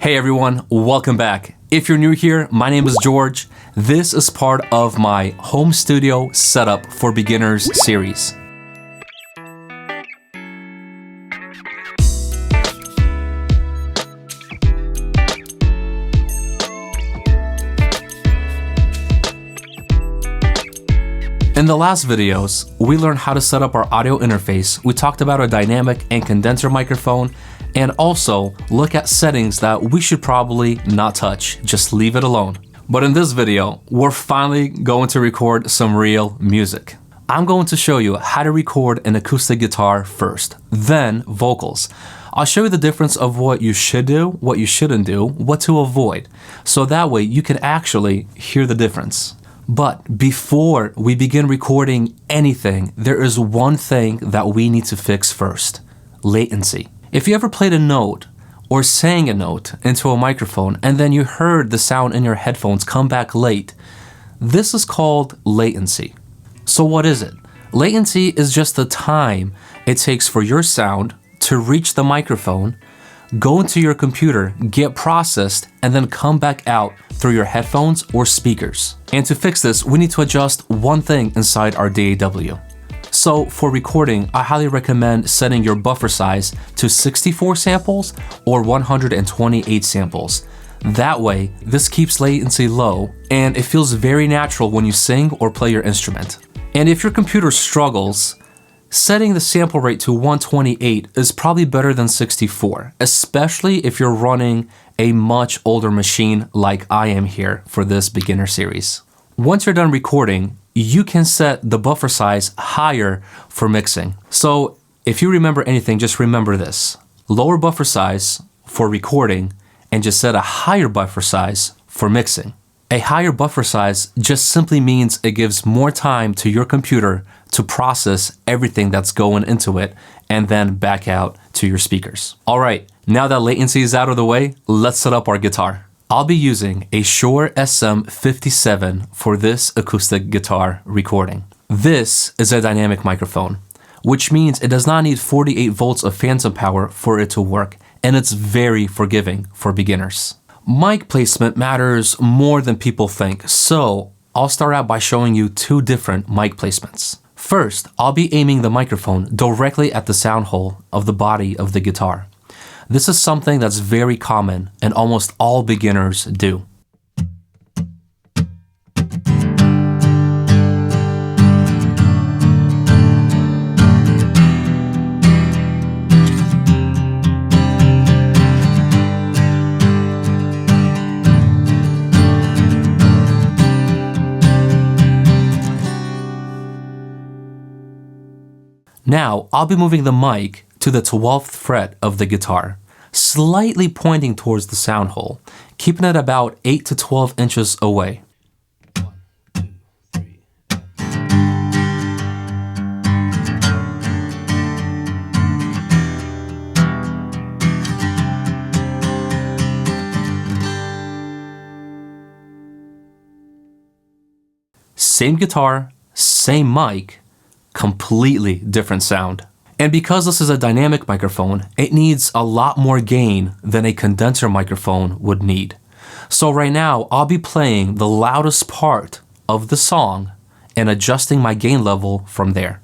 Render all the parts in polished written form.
Hey everyone, welcome back. If you're new here, my name is George. This is part of my home studio setup for beginners series. In the last videos, we learned how to set up our audio interface. We talked about a dynamic and condenser microphone, and also look at settings that we should probably not touch, just leave it alone. But in this video, we're finally going to record some real music. I'm going to show you how to record an acoustic guitar first, then vocals. I'll show you the difference of what you should do, what you shouldn't do, what to avoid, so that way you can actually hear the difference. But before we begin recording anything, there is one thing that we need to fix first: latency. If you ever played a note or sang a note into a microphone and then you heard the sound in your headphones come back late, this is called latency. So what is it? Latency is just the time it takes for your sound to reach the microphone, go into your computer, get processed, and then come back out through your headphones or speakers. And to fix this, we need to adjust one thing inside our DAW. So for recording, I highly recommend setting your buffer size to 64 samples or 128 samples. That way, this keeps latency low and it feels very natural when you sing or play your instrument. And if your computer struggles, setting the sample rate to 128 is probably better than 64, especially if you're running a much older machine like I am here for this beginner series. Once you're done recording, you can set the buffer size higher for mixing. So if you remember anything, just remember this: lower buffer size for recording and just set a higher buffer size for mixing. A higher buffer size just simply means it gives more time to your computer to process everything that's going into it and then back out to your speakers. All right, now that latency is out of the way, let's set up our guitar. I'll be using a Shure SM57 for this acoustic guitar recording. This is a dynamic microphone, which means it does not need 48 volts of phantom power for it to work, and it's very forgiving for beginners. Mic placement matters more than people think, so I'll start out by showing you two different mic placements. First, I'll be aiming the microphone directly at the sound hole of the body of the guitar. This is something that's very common and almost all beginners do. Now, I'll be moving the mic to the 12th fret of the guitar, slightly pointing towards the sound hole, keeping it about 8 to 12 inches away. 1, 2, 3. Same guitar, same mic, completely different sound. And because this is a dynamic microphone, it needs a lot more gain than a condenser microphone would need. So right now, I'll be playing the loudest part of the song and adjusting my gain level from there.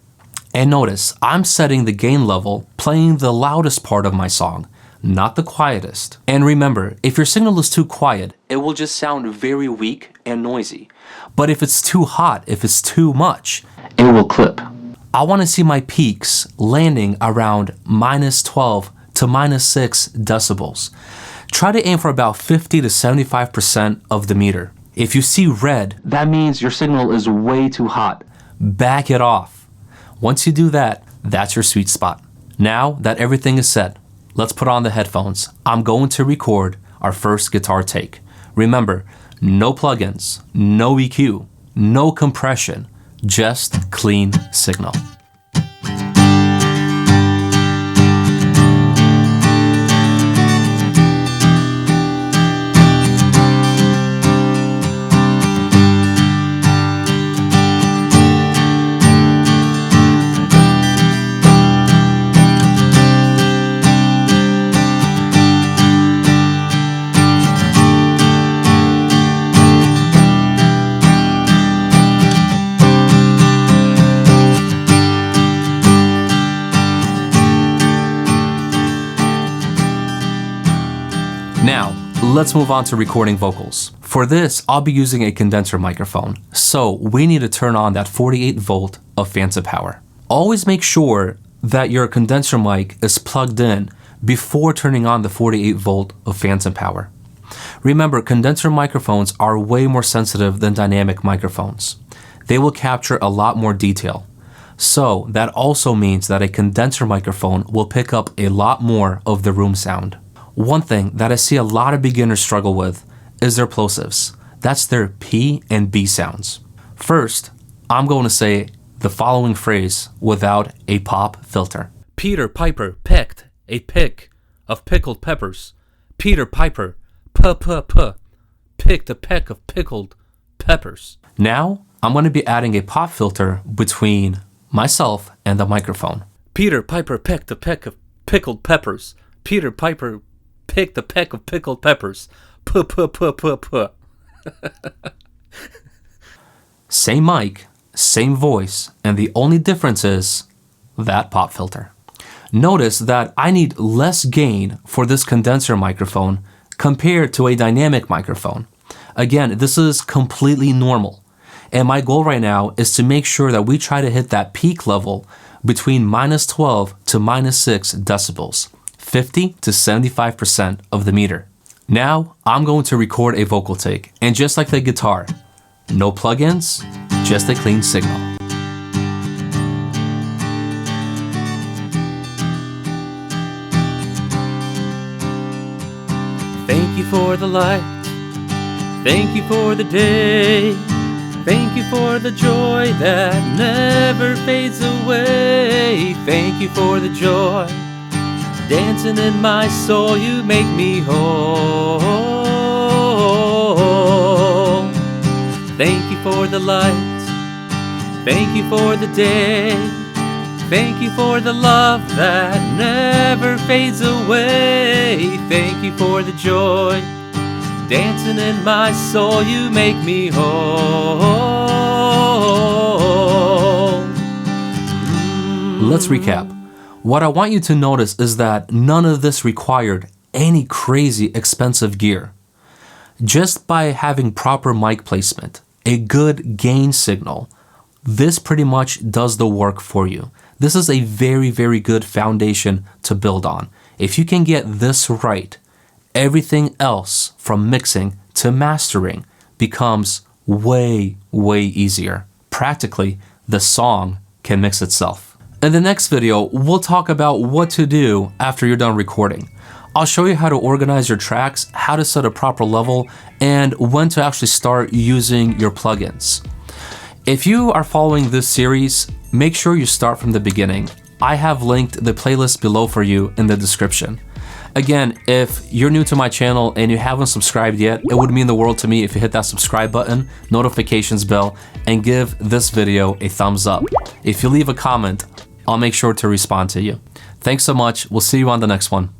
And notice, I'm setting the gain level, playing the loudest part of my song, not the quietest. And remember, if your signal is too quiet, it will just sound very weak and noisy. But if it's too hot, if it's too much, it will clip. I want to see my peaks landing around -12 to -6 decibels. Try to aim for about 50 to 75% of the meter. If you see red, that means your signal is way too hot. Back it off. Once you do that, that's your sweet spot. Now that everything is set, let's put on the headphones. I'm going to record our first guitar take. Remember, no plugins, no EQ, no compression, just clean signal. Now, let's move on to recording vocals. For this, I'll be using a condenser microphone, so we need to turn on that 48 volt of phantom power. Always make sure that your condenser mic is plugged in before turning on the 48 volt of phantom power. Remember, condenser microphones are way more sensitive than dynamic microphones. They will capture a lot more detail. So that also means that a condenser microphone will pick up a lot more of the room sound. One thing that I see a lot of beginners struggle with is their plosives. That's their P and B sounds. First, I'm going to say the following phrase without a pop filter. Peter Piper pecked a pick of pickled peppers. Peter Piper picked a peck of pickled peppers. Now, I'm going to be adding a pop filter between myself and the microphone. Peter Piper pecked a peck of pickled peppers. Peter Piper picked a peck of pickled peppers. Same mic, same voice, and the only difference is that pop filter. Notice that I need less gain for this condenser microphone compared to a dynamic microphone. Again, this is completely normal. And my goal right now is to make sure that we try to hit that peak level between -12 to -6 decibels, 50 to 75% of the meter. Now, I'm going to record a vocal take, and just like the guitar, no plugins, just a clean signal. Thank you for the light. Thank you for the day. Thank you for the joy that never fades away. Thank you for the joy dancing in my soul. You make me whole. Thank you for the light. Thank you for the day. Thank you for the love that never fades away. Thank you for the joy dancing in my soul. You make me whole. Let's recap. What I want you to notice is that none of this required any crazy expensive gear. Just by having proper mic placement, a good gain signal, this pretty much does the work for you. This is a very, very good foundation to build on. If you can get this right, everything else from mixing to mastering becomes way, way easier. Practically, the song can mix itself. In the next video, we'll talk about what to do after you're done recording. I'll show you how to organize your tracks, how to set a proper level, and when to actually start using your plugins. If you are following this series, make sure you start from the beginning. I have linked the playlist below for you in the description. Again, if you're new to my channel and you haven't subscribed yet, it would mean the world to me if you hit that subscribe button, notifications bell, and give this video a thumbs up. If you leave a comment, I'll make sure to respond to you. Thanks so much. We'll see you on the next one.